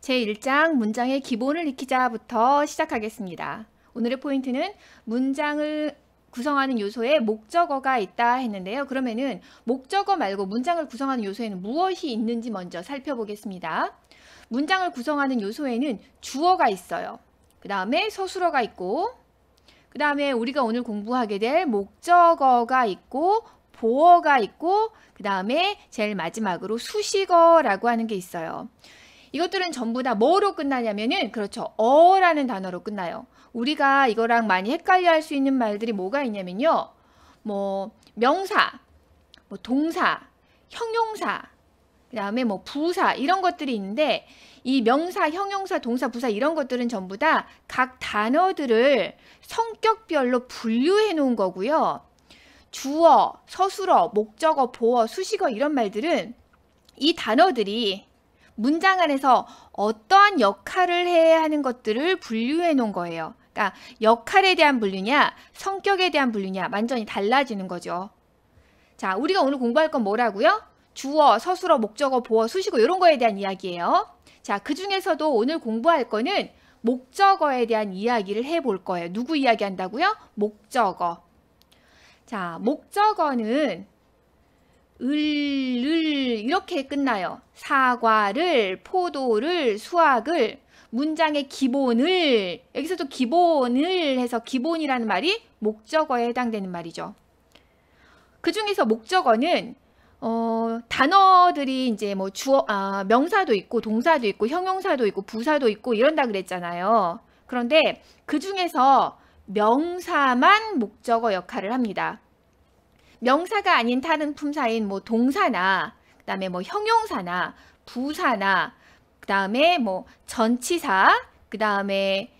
제1장 문장의 기본을 익히자부터 시작하겠습니다. 오늘의 포인트는 문장을 구성하는 요소에 목적어가 있다 했는데요. 그러면은 목적어 말고 문장을 구성하는 요소에는 무엇이 있는지 먼저 살펴보겠습니다. 문장을 구성하는 요소에는 주어가 있어요. 그 다음에 서술어가 있고, 그 다음에 우리가 오늘 공부하게 될 목적어가 있고, 보어가 있고, 그 다음에 제일 마지막으로 수식어라고 하는 게 있어요. 이것들은 전부 다 뭐로 끝나냐면은, 그렇죠, 어라는 단어로 끝나요. 우리가 이거랑 많이 헷갈려 할 수 있는 말들이 뭐가 있냐면요, 뭐 명사, 뭐 동사, 형용사, 그 다음에 뭐 부사, 이런 것들이 있는데, 이 명사, 형용사, 동사, 부사 이런 것들은 전부 다 각 단어들을 성격별로 분류해 놓은 거고요. 주어, 서술어, 목적어, 보어, 수식어 이런 말들은 이 단어들이 문장 안에서 어떠한 역할을 해야 하는 것들을 분류해 놓은 거예요. 그러니까 역할에 대한 분류냐, 성격에 대한 분류냐 완전히 달라지는 거죠. 자, 우리가 오늘 공부할 건 뭐라고요? 주어, 서술어, 목적어, 보어, 수식어 이런 거에 대한 이야기예요. 자, 그 중에서도 오늘 공부할 거는 목적어에 대한 이야기를 해볼 거예요. 누구 이야기 한다고요? 목적어. 자, 목적어는 이렇게 끝나요. 사과를, 포도를, 수학을, 문장의 기본을, 여기서도 기본을 해서 기본이라는 말이 목적어에 해당되는 말이죠. 그 중에서 목적어는 단어들이 이제 뭐 명사도 있고 동사도 있고 형용사도 있고 부사도 있고 이런다 그랬잖아요. 그런데 그 중에서 명사만 목적어 역할을 합니다. 명사가 아닌 다른 품사인 뭐 동사나 그 다음에 뭐 형용사나 부사나 그 다음에 뭐 전치사 그 다음에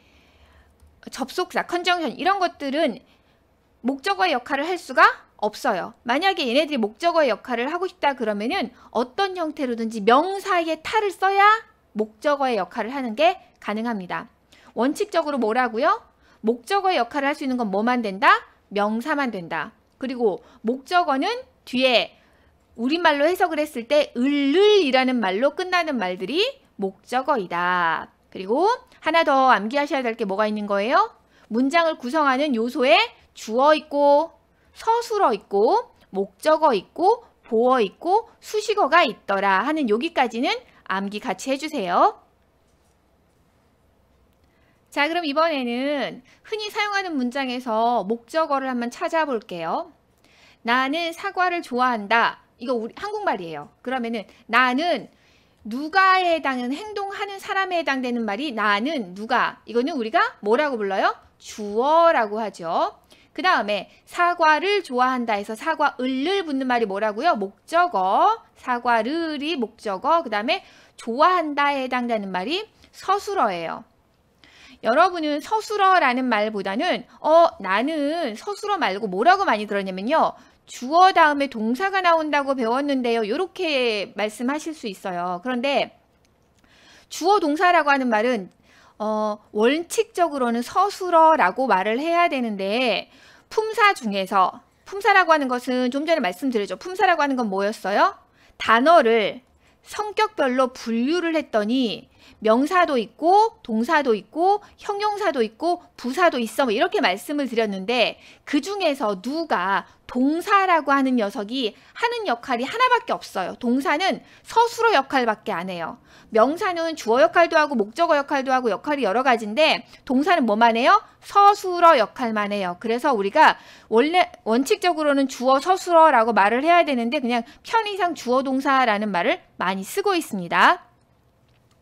접속사, 컨정션 이런 것들은 목적어의 역할을 할 수가 없어요. 만약에 얘네들이 목적어의 역할을 하고 싶다 그러면은 어떤 형태로든지 명사의 탈을 써야 목적어의 역할을 하는 게 가능합니다. 원칙적으로 뭐라고요? 목적어의 역할을 할 수 있는 건 뭐만 된다? 명사만 된다. 그리고 목적어는 뒤에 우리말로 해석을 했을 때 을이라는 말로 끝나는 말들이 목적어이다. 그리고 하나 더 암기하셔야 될 게 뭐가 있는 거예요? 문장을 구성하는 요소에 주어 있고 서술어 있고 목적어 있고 보어 있고 수식어가 있더라 하는 여기까지는 암기 같이 해주세요. 자, 그럼 이번에는 흔히 사용하는 문장에서 목적어를 한번 찾아볼게요. 나는 사과를 좋아한다. 이거 우리 한국말이에요. 그러면은 나는 누가에 해당하는 행동하는 사람에 해당되는 말이 나는 누가. 이거는 우리가 뭐라고 불러요? 주어라고 하죠. 그 다음에 사과를 좋아한다 해서 사과을을 붙는 말이 뭐라고요? 목적어. 사과를이 목적어. 그 다음에 좋아한다에 해당되는 말이 서술어예요. 여러분은 서술어라는 말보다는 나는 서술어 말고 뭐라고 많이 들었냐면요. 주어 다음에 동사가 나온다고 배웠는데요. 이렇게 말씀하실 수 있어요. 그런데 주어 동사라고 하는 말은 원칙적으로는 서술어라고 말을 해야 되는데 품사 중에서 품사라고 하는 것은 좀 전에 말씀드렸죠. 품사라고 하는 건 뭐였어요? 단어를 성격별로 분류를 했더니 명사도 있고 동사도 있고 형용사도 있고 부사도 있어 뭐 이렇게 말씀을 드렸는데 그 중에서 누가 동사라고 하는 녀석이 하는 역할이 하나밖에 없어요. 동사는 서술어 역할밖에 안 해요. 명사는 주어 역할도 하고 목적어 역할도 하고 역할이 여러 가지인데 동사는 뭐만 해요? 서술어 역할만 해요. 그래서 우리가 원래 원칙적으로는 주어 서술어라고 말을 해야 되는데 그냥 편의상 주어 동사라는 말을 많이 쓰고 있습니다.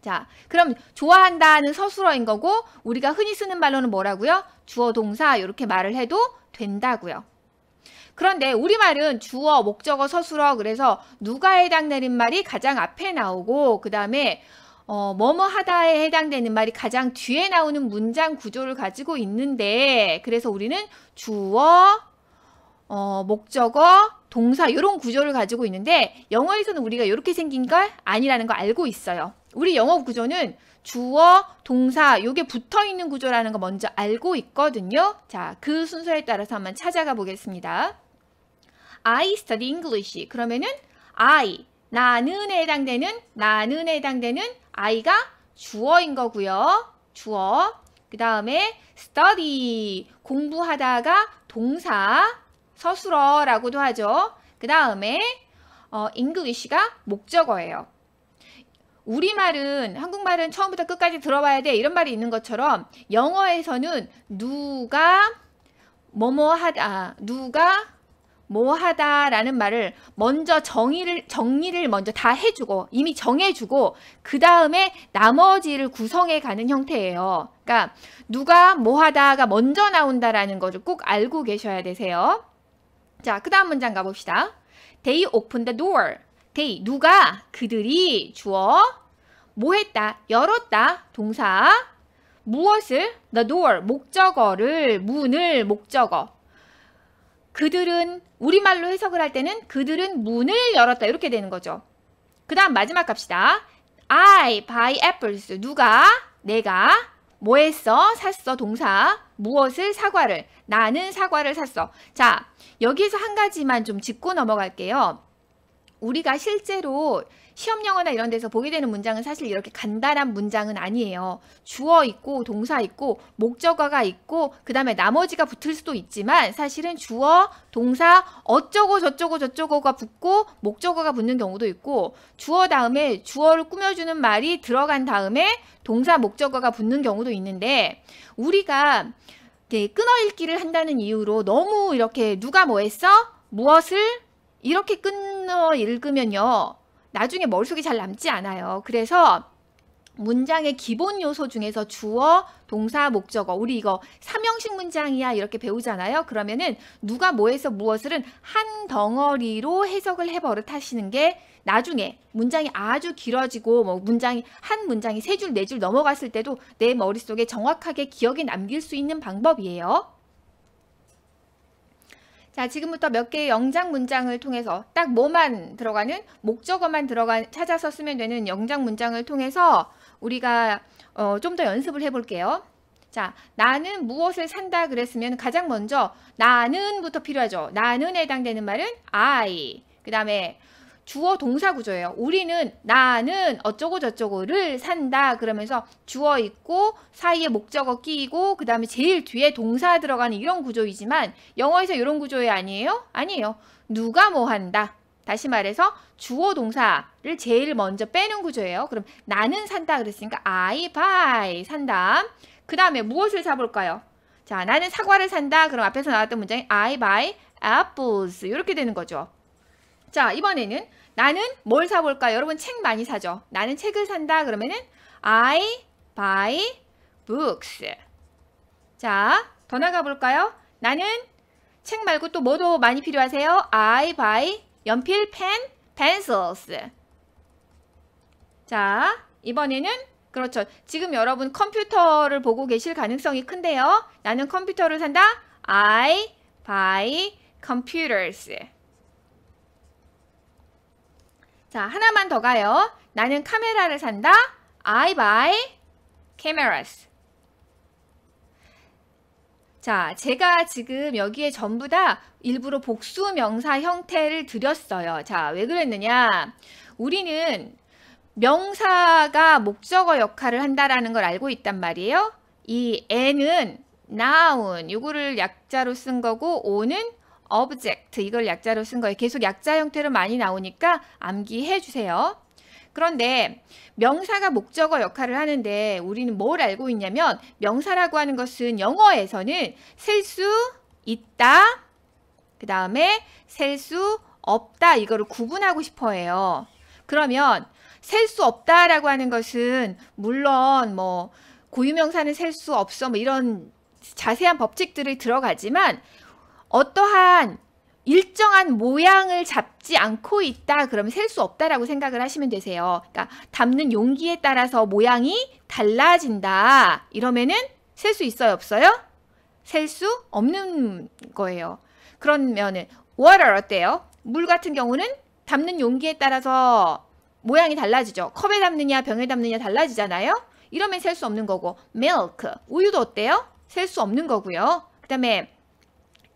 자, 그럼 좋아한다는 서술어인 거고 우리가 흔히 쓰는 말로는 뭐라고요? 주어 동사 이렇게 말을 해도 된다고요. 그런데 우리말은 주어, 목적어, 서술어 그래서 누가에 해당되는 말이 가장 앞에 나오고 그 다음에 뭐뭐 하다에 해당되는 말이 가장 뒤에 나오는 문장 구조를 가지고 있는데 그래서 우리는 주어, 목적어, 동사 이런 구조를 가지고 있는데 영어에서는 우리가 이렇게 생긴 걸 아니라는 거 알고 있어요. 우리 영어 구조는 주어, 동사 요게 붙어있는 구조라는 거 먼저 알고 있거든요. 자, 그 순서에 따라서 한번 찾아가 보겠습니다. I study English. 그러면은 I, 나는에 해당되는 I가 주어인 거고요. 주어. 그 다음에 study 공부하다가 동사 서술어라고도 하죠. 그 다음에 English가 목적어예요. 우리말은 한국말은 처음부터 끝까지 들어봐야 돼 이런 말이 있는 것처럼 영어에서는 누가 뭐뭐하다 누가 뭐하다라는 말을 먼저 정리를 먼저 다 해주고 이미 정해주고 그 다음에 나머지를 구성해 가는 형태예요. 그러니까 누가 뭐하다가 먼저 나온다라는 것을 꼭 알고 계셔야 되세요. 자, 그 다음 문장 가봅시다. They opened the door. They 누가 그들이 주어 뭐했다 열었다 동사 무엇을 the door 목적어를 문을 목적어 그들은 우리말로 해석을 할 때는 그들은 문을 열었다 이렇게 되는 거죠. 그 다음 마지막 갑시다. I buy apples. 누가 내가 뭐 했어? 샀어 동사 무엇을 사과를 나는 사과를 샀어. 자 여기에서 한 가지만 좀 짚고 넘어갈게요. 우리가 실제로 시험 영어나 이런 데서 보게 되는 문장은 사실 이렇게 간단한 문장은 아니에요. 주어 있고 동사 있고 목적어가 있고 그 다음에 나머지가 붙을 수도 있지만 사실은 주어, 동사 어쩌고 저쩌고 저쩌고가 붙고 목적어가 붙는 경우도 있고 주어 다음에 주어를 꾸며주는 말이 들어간 다음에 동사, 목적어가 붙는 경우도 있는데 우리가 끊어읽기를 한다는 이유로 너무 이렇게 누가 뭐 했어? 무엇을? 이렇게 끊어 읽으면요. 나중에 머릿속에 잘 남지 않아요. 그래서 문장의 기본 요소 중에서 주어, 동사, 목적어 우리 이거 삼형식 문장이야 이렇게 배우잖아요. 그러면은 누가 뭐해서 무엇을은 한 덩어리로 해석을 해버릇 하시는 게 나중에 문장이 아주 길어지고 뭐 한 문장이 3줄, 4줄 넘어갔을 때도 내 머릿속에 정확하게 기억에 남길 수 있는 방법이에요. 자, 지금부터 몇 개의 영장 문장을 통해서 딱 뭐만 들어가는 목적어만 찾아서 쓰면 되는 영장 문장을 통해서 우리가 좀 더 연습을 해볼게요. 자, 나는 무엇을 산다 그랬으면 가장 먼저 나는부터 필요하죠. 나는에 해당되는 말은 I. 그 다음에 주어 동사 구조예요. 우리는 나는 어쩌고 저쩌고를 산다 그러면서 주어 있고 사이에 목적어 끼고 그 다음에 제일 뒤에 동사 들어가는 이런 구조이지만 영어에서 이런 구조에 아니에요? 아니에요. 누가 뭐 한다. 다시 말해서 주어 동사를 제일 먼저 빼는 구조예요. 그럼 나는 산다 그랬으니까 I buy 산다. 그 다음에 무엇을 사볼까요? 자, 나는 사과를 산다. 그럼 앞에서 나왔던 문장이 I buy apples 이렇게 되는 거죠. 자, 이번에는 나는 뭘 사볼까요? 여러분 책 많이 사죠? 나는 책을 산다 그러면은 I buy books. 자, 더 나가 볼까요? 나는 책 말고 또 뭐도 많이 필요하세요? I buy 연필, 펜, pencils. 자, 이번에는 그렇죠. 지금 여러분 컴퓨터를 보고 계실 가능성이 큰데요. 나는 컴퓨터를 산다. I buy computers. 자, 하나만 더 가요. 나는 카메라를 산다. I buy cameras. 자, 제가 지금 여기에 전부 다 일부러 복수 명사 형태를 드렸어요. 자, 왜 그랬느냐? 우리는 명사가 목적어 역할을 한다라는 걸 알고 있단 말이에요. 이 N은 noun, 이거를 약자로 쓴 거고 O는 object, 이걸 약자로 쓴 거예요. 계속 약자 형태로 많이 나오니까 암기해 주세요. 그런데 명사가 목적어 역할을 하는데 우리는 뭘 알고 있냐면 명사라고 하는 것은 영어에서는 셀 수 있다, 그 다음에 셀 수 없다 이거를 구분하고 싶어 해요. 그러면 셀 수 없다라고 하는 것은 물론 뭐 고유명사는 셀 수 없어 뭐 이런 자세한 법칙들이 들어가지만 어떠한 일정한 모양을 잡지 않고 있다 그러면 셀 수 없다라고 생각을 하시면 되세요. 그러니까 담는 용기에 따라서 모양이 달라진다 이러면은 셀 수 있어요 없어요? 셀 수 없는 거예요. 그러면은 water 어때요? 물 같은 경우는 담는 용기에 따라서 모양이 달라지죠. 컵에 담느냐 병에 담느냐 달라지잖아요. 이러면 셀 수 없는 거고 milk 우유도 어때요? 셀 수 없는 거고요. 그 다음에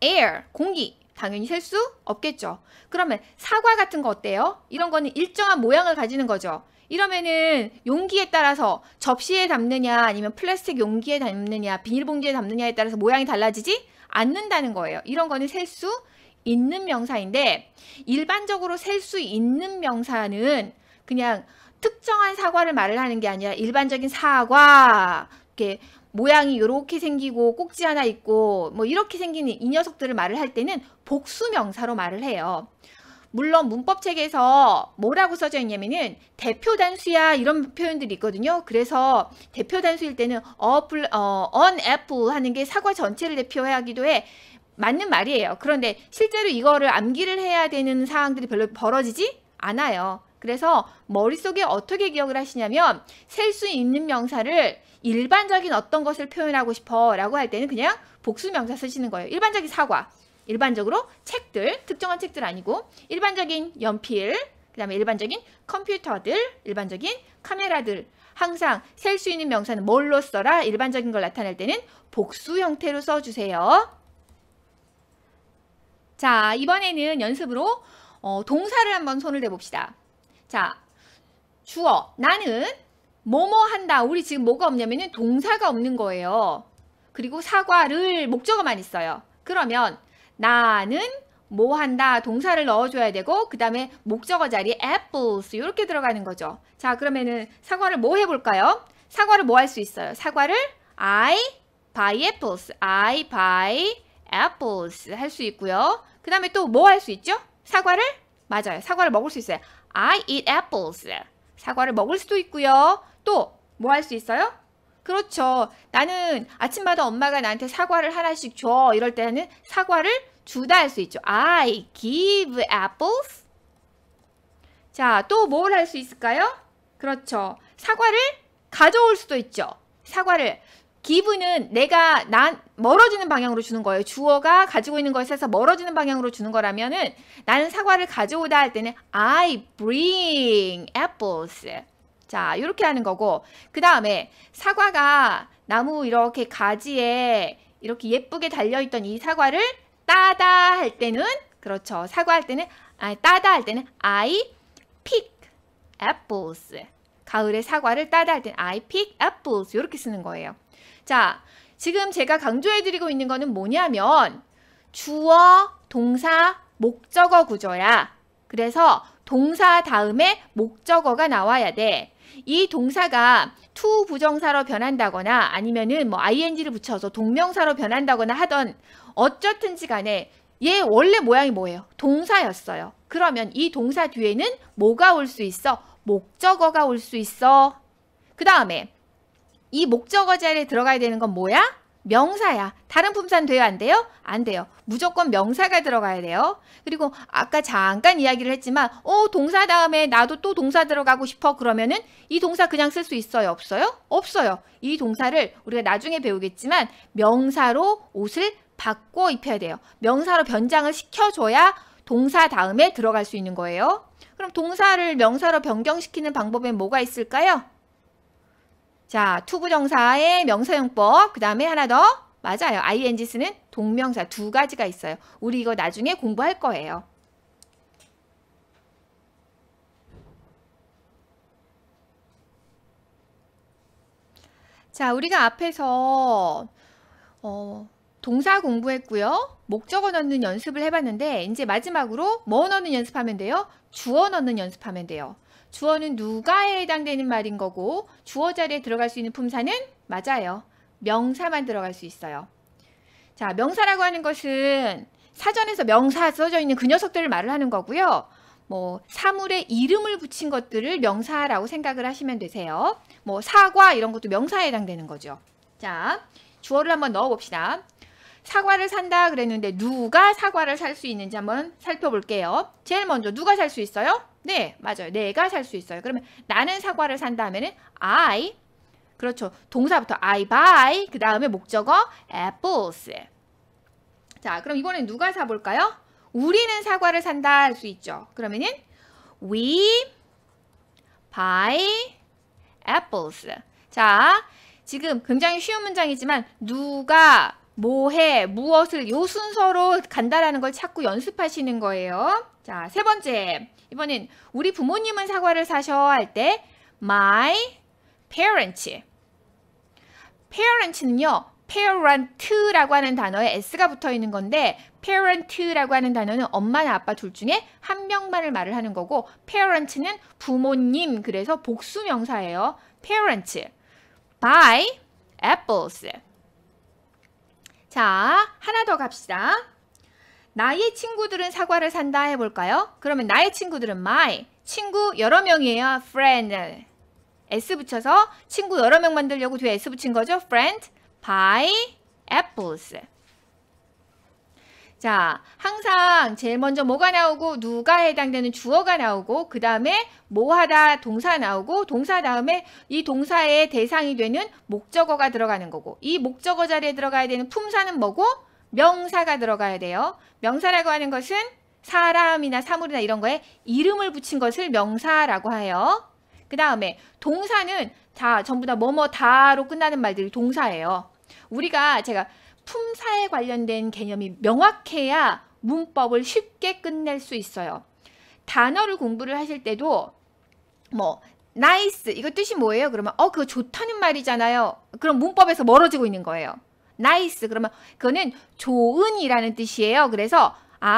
air 공기 당연히 셀 수 없겠죠. 그러면 사과 같은 거 어때요? 이런 거는 일정한 모양을 가지는 거죠. 이러면은 용기에 따라서 접시에 담느냐 아니면 플라스틱 용기에 담느냐 비닐봉지에 담느냐에 따라서 모양이 달라지지 않는다는 거예요. 이런 거는 셀 수 있는 명사인데 일반적으로 셀 수 있는 명사는 그냥 특정한 사과를 말을 하는 게 아니라 일반적인 사과 이렇게 모양이 이렇게 생기고 꼭지 하나 있고 뭐 이렇게 생긴 이 녀석들을 말을 할 때는 복수 명사로 말을 해요. 물론 문법책에서 뭐라고 써져 있냐면은 대표 단수야 이런 표현들이 있거든요. 그래서 대표 단수일 때는 an apple 하는 게 사과 전체를 대표하기도 해. 맞는 말이에요. 그런데 실제로 이거를 암기를 해야 되는 상황들이 별로 벌어지지 않아요. 그래서 머릿속에 어떻게 기억을 하시냐면 셀 수 있는 명사를 일반적인 어떤 것을 표현하고 싶어 라고 할 때는 그냥 복수 명사 쓰시는 거예요. 일반적인 사과, 일반적으로 책들, 특정한 책들 아니고 일반적인 연필, 그 다음에 일반적인 컴퓨터들, 일반적인 카메라들. 항상 셀 수 있는 명사는 뭘로 써라? 일반적인 걸 나타낼 때는 복수 형태로 써주세요. 자, 이번에는 연습으로 동사를 한번 손을 대봅시다. 자, 주어, 나는 뭐뭐 한다. 우리 지금 뭐가 없냐면은 동사가 없는 거예요. 그리고 사과를 목적어만 있어요. 그러면 나는 뭐 한다. 동사를 넣어줘야 되고 그 다음에 목적어 자리에 apples 이렇게 들어가는 거죠. 자, 그러면은 사과를 뭐 해볼까요? 사과를 뭐 할 수 있어요? 사과를 I buy apples. I buy apples 할 수 있고요. 그 다음에 또 뭐 할 수 있죠? 사과를? 맞아요. 사과를 먹을 수 있어요. I eat apples. 사과를 먹을 수도 있고요. 또 뭐 할 수 있어요? 그렇죠. 나는 아침마다 엄마가 나한테 사과를 하나씩 줘. 이럴 때는 사과를 주다 할 수 있죠. I give apples. 자, 또 뭘 할 수 있을까요? 그렇죠. 사과를 가져올 수도 있죠. 사과를 give는 내가 멀어지는 방향으로 주는 거예요. 주어가 가지고 있는 것에서 멀어지는 방향으로 주는 거라면은 나는 사과를 가져오다 할 때는 I bring apples. 자, 이렇게 하는 거고 그 다음에 사과가 나무 이렇게 가지에 이렇게 예쁘게 달려있던 이 사과를 따다 할 때는 그렇죠. 사과할 때는 따다 할 때는 I pick apples. 가을에 사과를 따다 할 때는 I pick apples. 이렇게 쓰는 거예요. 자, 지금 제가 강조해드리고 있는 거는 뭐냐면 주어, 동사, 목적어 구조야. 그래서 동사 다음에 목적어가 나와야 돼. 이 동사가 to 부정사로 변한다거나 아니면은 뭐 ing를 붙여서 동명사로 변한다거나 하던 어쨌든지 간에 얘 원래 모양이 뭐예요? 동사였어요. 그러면 이 동사 뒤에는 뭐가 올 수 있어? 목적어가 올 수 있어. 그 다음에 이 목적어 자리에 들어가야 되는 건 뭐야? 명사야. 다른 품사는 돼요? 안 돼요? 안 돼요. 무조건 명사가 들어가야 돼요. 그리고 아까 잠깐 이야기를 했지만 동사 다음에 나도 또 동사 들어가고 싶어 그러면은 이 동사 그냥 쓸 수 있어요? 없어요? 없어요. 이 동사를 우리가 나중에 배우겠지만 명사로 옷을 바꿔 입혀야 돼요. 명사로 변장을 시켜줘야 동사 다음에 들어갈 수 있는 거예요. 그럼 동사를 명사로 변경시키는 방법엔 뭐가 있을까요? 자, 투부정사의 명사용법, 그 다음에 하나 더, 맞아요. ing 쓰는 동명사 두 가지가 있어요. 우리 이거 나중에 공부할 거예요. 자, 우리가 앞에서 동사 공부했고요. 목적어 넣는 연습을 해봤는데 이제 마지막으로 뭐 넣는 연습하면 돼요? 주어 넣는 연습하면 돼요. 주어는 누가에 해당되는 말인 거고 주어 자리에 들어갈 수 있는 품사는 맞아요. 명사만 들어갈 수 있어요. 자, 명사라고 하는 것은 사전에서 명사 써져 있는 그 녀석들을 말을 하는 거고요. 뭐 사물에 이름을 붙인 것들을 명사라고 생각을 하시면 되세요. 뭐 사과 이런 것도 명사에 해당되는 거죠. 자, 주어를 한번 넣어 봅시다. 사과를 산다 그랬는데 누가 사과를 살 수 있는지 한번 살펴볼게요. 제일 먼저 누가 살 수 있어요? 네, 맞아요. 내가 살 수 있어요. 그러면 나는 사과를 산다 하면은 I, 그렇죠. 동사부터 I buy, 그 다음에 목적어 apples. 자, 그럼 이번엔 누가 사볼까요? 우리는 사과를 산다 할 수 있죠. 그러면은 we buy apples. 자, 지금 굉장히 쉬운 문장이지만 누가 뭐해, 무엇을 요 순서로 간다라는 걸 자꾸 연습하시는 거예요. 자, 세 번째. 이번엔 우리 부모님은 사과를 사셔 할 때 my parents. parents는요, parent라고 하는 단어에 s가 붙어 있는 건데 parent라고 하는 단어는 엄마나 아빠 둘 중에 한 명만을 말을 하는 거고 parent는 부모님, 그래서 복수 명사예요. parents. buy apples. 자, 하나 더 갑시다. 나의 친구들은 사과를 산다 해볼까요? 그러면 나의 친구들은 my. 친구 여러 명이에요. friend. s 붙여서 친구 여러 명 만들려고 뒤에 s 붙인 거죠. friend. buy apples. 자, 항상 제일 먼저 뭐가 나오고 누가 해당되는 주어가 나오고 그 다음에 뭐 하다 동사 나오고 동사 다음에 이 동사의 대상이 되는 목적어가 들어가는 거고 이 목적어 자리에 들어가야 되는 품사는 뭐고? 명사가 들어가야 돼요. 명사라고 하는 것은 사람이나 사물이나 이런 거에 이름을 붙인 것을 명사라고 해요. 그 다음에 동사는 다 전부 다 뭐뭐 다로 끝나는 말들이 동사예요. 제가 품사에 관련된 개념이 명확해야 문법을 쉽게 끝낼 수 있어요. 단어를 공부를 하실 때도 뭐 nice 이거 뜻이 뭐예요? 그러면 그거 좋다는 말이잖아요. 그럼 문법에서 멀어지고 있는 거예요. nice 그러면 그거는 좋은이라는 뜻이에요. 그래서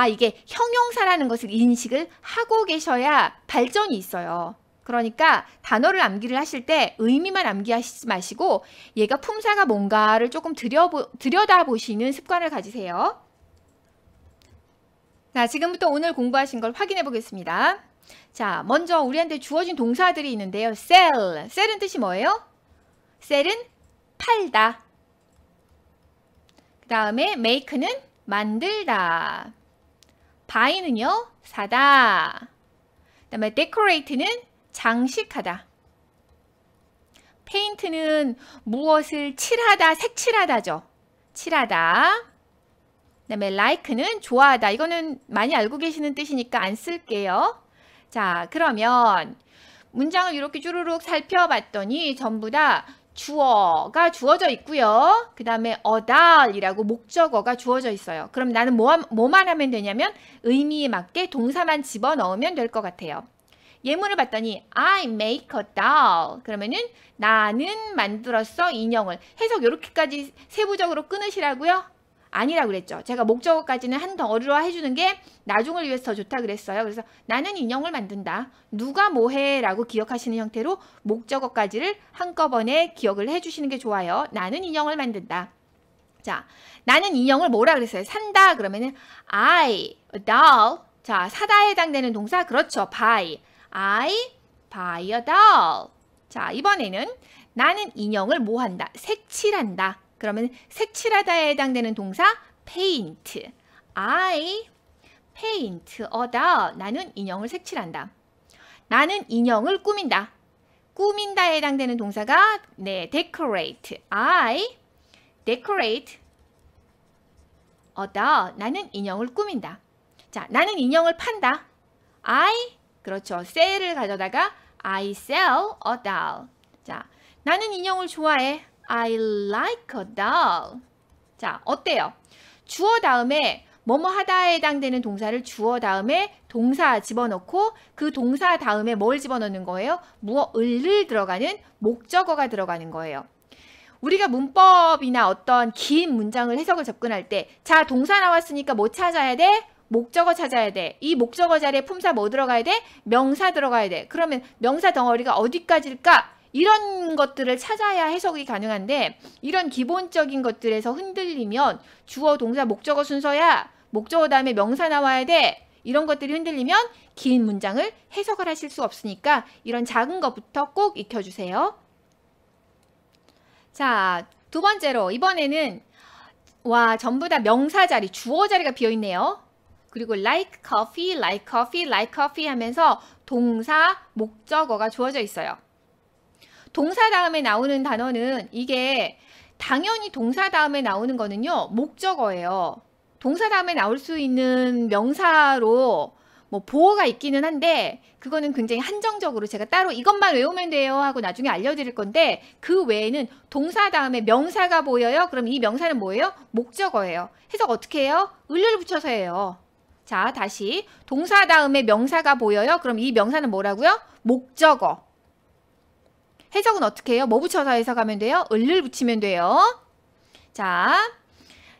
이게 형용사라는 것을 인식을 하고 계셔야 발전이 있어요. 그러니까 단어를 암기를 하실 때 의미만 암기하시지 마시고 얘가 품사가 뭔가를 조금 들여다보시는 습관을 가지세요. 자, 지금부터 오늘 공부하신 걸 확인해 보겠습니다. 자, 먼저 우리한테 주어진 동사들이 있는데요. sell. sell은 뜻이 뭐예요? sell은 팔다. 그 다음에 make는 만들다. buy는요, 사다. 그 다음에 decorate는 장식하다. 페인트는 무엇을 칠하다, 색칠하다죠. 칠하다. 그 다음에 like는 좋아하다. 이거는 많이 알고 계시는 뜻이니까 안 쓸게요. 자, 그러면 문장을 이렇게 쭈루룩 살펴봤더니 전부 다 주어가 주어져 있고요. 그 다음에 어달이라고 목적어가 주어져 있어요. 그럼 나는 뭐만 하면 되냐면 의미에 맞게 동사만 집어넣으면 될 것 같아요. 예문을 봤더니 I make a doll. 그러면은 나는 만들었어 인형을. 해석 이렇게까지 세부적으로 끊으시라고요? 아니라고 그랬죠. 제가 목적어까지는 한 덩어리로 해주는 게 나중을 위해서 더 좋다 그랬어요. 그래서 나는 인형을 만든다. 누가 뭐해? 라고 기억하시는 형태로 목적어까지를 한꺼번에 기억을 해주시는 게 좋아요. 나는 인형을 만든다. 자, 나는 인형을 뭐라 그랬어요? 산다. 그러면은 I, a doll. 자, 사다에 해당되는 동사 그렇죠. buy. I buy a doll. 자, 이번에는 나는 인형을 뭐 한다? 색칠한다. 그러면 색칠하다에 해당되는 동사 paint. I paint a doll. 나는 인형을 색칠한다. 나는 인형을 꾸민다. 꾸민다에 해당되는 동사가 decorate. I decorate a doll. 나는 인형을 꾸민다. 자, 나는 인형을 판다. 그렇죠. sell을 가져다가 I sell a doll. 자, 나는 인형을 좋아해. I like a doll. 자, 어때요? 주어 다음에 뭐뭐 하다에 해당되는 동사를 주어 다음에 동사 집어넣고 그 동사 다음에 뭘 집어넣는 거예요? 을을 들어가는 목적어가 들어가는 거예요. 우리가 문법이나 어떤 긴 문장을 해석을 접근할 때 자, 동사 나왔으니까 뭐 찾아야 돼? 목적어 찾아야 돼. 이 목적어 자리에 품사 뭐 들어가야 돼? 명사 들어가야 돼. 그러면 명사 덩어리가 어디까지일까? 이런 것들을 찾아야 해석이 가능한데 이런 기본적인 것들에서 흔들리면 주어, 동사, 목적어 순서야. 목적어 다음에 명사 나와야 돼. 이런 것들이 흔들리면 긴 문장을 해석을 하실 수 없으니까 이런 작은 것부터 꼭 익혀주세요. 자, 두 번째로 이번에는 전부 다 명사 자리, 주어 자리가 비어있네요. 그리고 like coffee, like coffee, like coffee 하면서 동사, 목적어가 주어져 있어요. 동사 다음에 나오는 단어는 이게 당연히 동사 다음에 나오는 거는요. 목적어예요. 동사 다음에 나올 수 있는 명사로 뭐 보어가 있기는 한데 그거는 굉장히 한정적으로 제가 따로 이것만 외우면 돼요 하고 나중에 알려드릴 건데 그 외에는 동사 다음에 명사가 보여요. 그럼 이 명사는 뭐예요? 목적어예요. 해석 어떻게 해요? 을을 붙여서 해요. 자, 다시 동사 다음에 명사가 보여요. 그럼 이 명사는 뭐라고요? 목적어. 해석은 어떻게 해요? 뭐 붙여서 해석하면 돼요? 을을 붙이면 돼요. 자,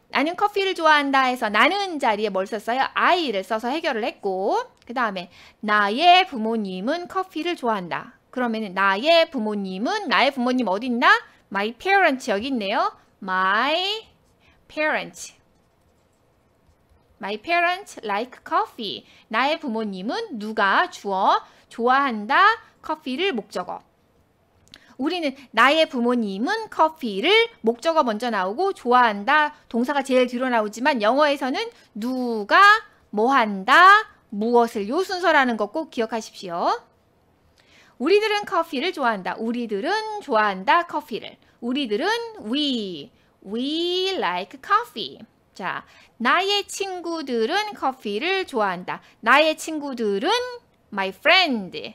나는 커피를 좋아한다 해서 나는 자리에 뭘 썼어요? I를 써서 해결을 했고, 그 다음에 나의 부모님은 커피를 좋아한다. 그러면 나의 부모님 어디 있나? My parents 여기 있네요. My parents like coffee. 나의 부모님은 누가 주어 좋아한다. 커피를 목적어. 우리는 나의 부모님은 커피를 목적어 먼저 나오고 좋아한다. 동사가 제일 뒤로 나오지만 영어에서는 누가 뭐 한다. 무엇을 요 순서라는 거 꼭 기억하십시오. 우리들은 커피를 좋아한다. 우리들은 좋아한다. 커피를. 우리들은 we like coffee. 자, 나의 친구들은 커피를 좋아한다. 나의 친구들은 my friends,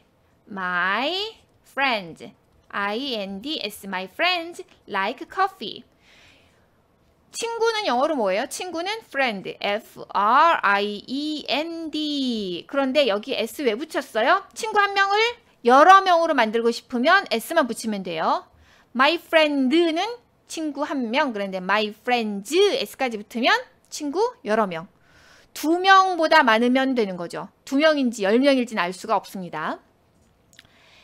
I-N-D-S, my friends like coffee. 친구는 영어로 뭐예요? 친구는 friend, F-R-I-E-N-D. 그런데 여기 S 왜 붙였어요? 친구 한 명을 여러 명으로 만들고 싶으면 S만 붙이면 돼요. my friend는 친구 한 명. 그런데 my friends, S까지 붙으면 친구 여러 명. 2명보다 많으면 되는 거죠. 2명인지 10명일지는 알 수가 없습니다.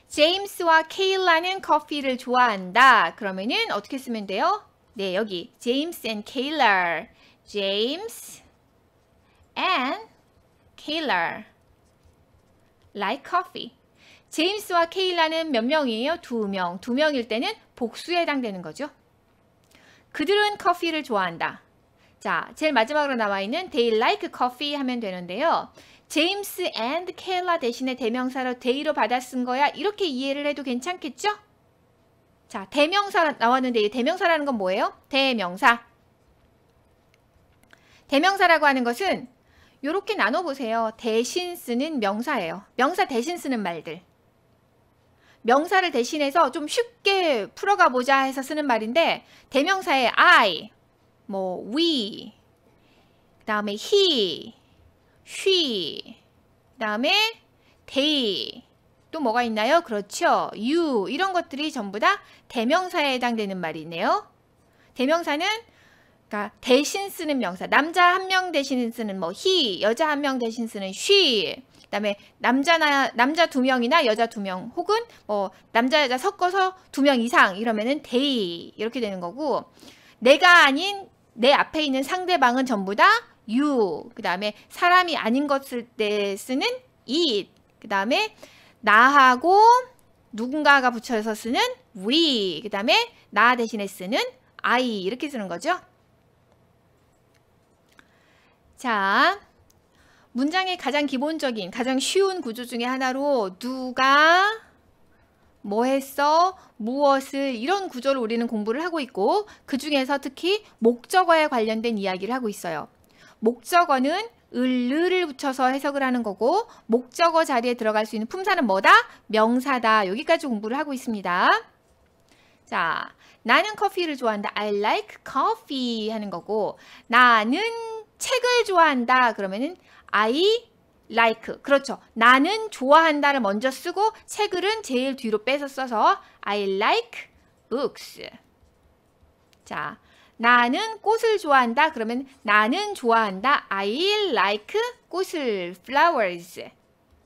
제임스와 케일라는 커피를 좋아한다. 그러면은 어떻게 쓰면 돼요? 네, 여기 James and Kayla. James and Kayla like coffee. 제임스와 케일라는 몇 명이에요? 2명. 2명일 때는 복수에 해당되는 거죠. 그들은 커피를 좋아한다. 자, 제일 마지막으로 나와 있는 they like coffee 하면 되는데요. 제임스 and 케일라 대신에 대명사로 they로 받아 쓴 거야. 이렇게 이해를 해도 괜찮겠죠? 자, 대명사 나왔는데 이 대명사라는 건 뭐예요? 대명사. 대명사라고 하는 것은 이렇게 나눠보세요. 대신 쓰는 명사예요. 명사 대신 쓰는 말들. 명사를 대신해서 좀 쉽게 풀어가 보자 해서 쓰는 말인데 대명사에 I, 뭐 we, 그 다음에 he, she, 그 다음에 they, 또 뭐가 있나요? 그렇죠. you, 이런 것들이 전부 다 대명사에 해당되는 말이네요. 대명사는 그러니까 대신 쓰는 명사, 남자 한 명 대신 쓰는 뭐 he, 여자 한 명 대신 쓰는 she, 그 다음에 남자 2명이나 여자 2명, 혹은 뭐 남자 여자 섞어서 2명 이상 이러면은 they 이렇게 되는 거고, 내가 아닌 내 앞에 있는 상대방은 전부 다 you, 그 다음에 사람이 아닌 것을 때 쓰는 it, 그 다음에 나하고 누군가가 붙여서 쓰는 we, 그 다음에 나 대신에 쓰는 I 이렇게 쓰는 거죠. 자, 문장의 가장 기본적인, 가장 쉬운 구조 중에 하나로 누가, 뭐 했어, 무엇을, 이런 구조를 우리는 공부를 하고 있고, 그 중에서 특히 목적어에 관련된 이야기를 하고 있어요. 목적어는 을을 붙여서 해석을 하는 거고, 목적어 자리에 들어갈 수 있는 품사는 뭐다? 명사다. 여기까지 공부를 하고 있습니다. 자, 나는 커피를 좋아한다. I like coffee 하는 거고, 나는 책을 좋아한다. 그러면은 I like. 그렇죠. 나는 좋아한다를 먼저 쓰고 책을은 제일 뒤로 빼서 써서 I like books. 자, 나는 꽃을 좋아한다. 그러면 나는 좋아한다. I like 꽃을. flowers.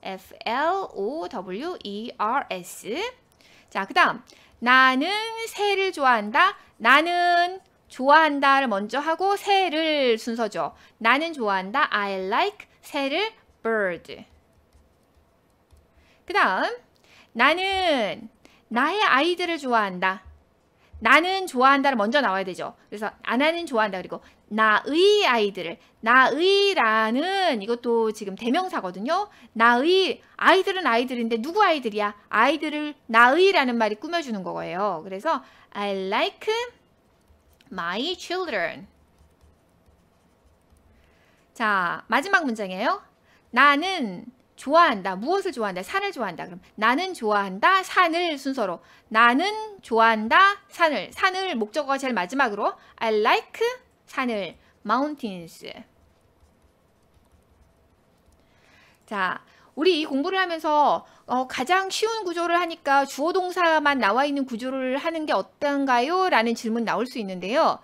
F-L-O-W-E-R-S. 자, 그 다음 나는 새를 좋아한다. 나는 좋아한다를 먼저 하고 새를 순서죠. 나는 좋아한다. I like 새를 bird. 그 다음 나는 나의 아이들을 좋아한다. 나는 좋아한다를 먼저 나와야 되죠. 그래서 나는 좋아한다. 그리고 나의 아이들을. 나의라는 이것도 지금 대명사거든요. 나의 아이들은 아이들인데 누구 아이들이야? 아이들을 나의라는 말이 꾸며주는 거예요. 그래서 I like my children. 자, 마지막 문장이에요. 나는 좋아한다. 무엇을 좋아한다? 산을 좋아한다. 그럼 나는 좋아한다. 산을 순서로. 나는 좋아한다. 산을. 산을 목적어가 제일 마지막으로. I like 산을. mountains. 자, 우리 이 공부를 하면서 가장 쉬운 구조를 하니까 주어 동사만 나와 있는 구조를 하는 게 어떤가요? 라는 질문 나올 수 있는데요.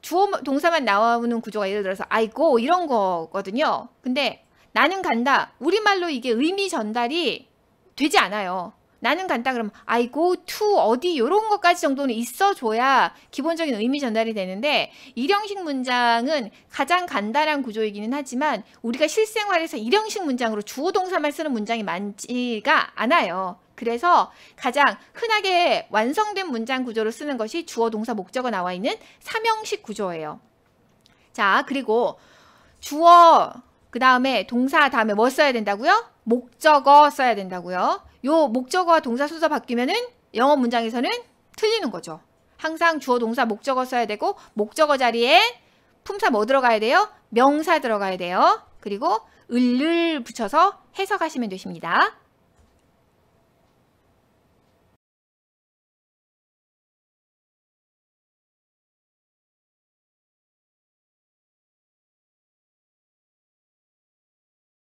주어 동사만 나오는 구조가 예를 들어서 I go 이런 거거든요. 근데 나는 간다. 우리말로 이게 의미 전달이 되지 않아요. 나는 간다 그러면 I go to 어디 이런 것까지 정도는 있어줘야 기본적인 의미 전달이 되는데 일형식 문장은 가장 간단한 구조이기는 하지만 우리가 실생활에서 일형식 문장으로 주어 동사만 쓰는 문장이 많지가 않아요. 그래서 가장 흔하게 완성된 문장 구조로 쓰는 것이 주어 동사 목적어 나와 있는 3형식 구조예요. 자, 그리고 주어 그 다음에 동사 다음에 뭐 써야 된다고요? 목적어 써야 된다고요. 요 목적어와 동사 순서 바뀌면은 영어 문장에서는 틀리는 거죠. 항상 주어 동사 목적어 써야 되고 목적어 자리에 품사 뭐 들어가야 돼요? 명사 들어가야 돼요. 그리고 을을 붙여서 해석하시면 되십니다.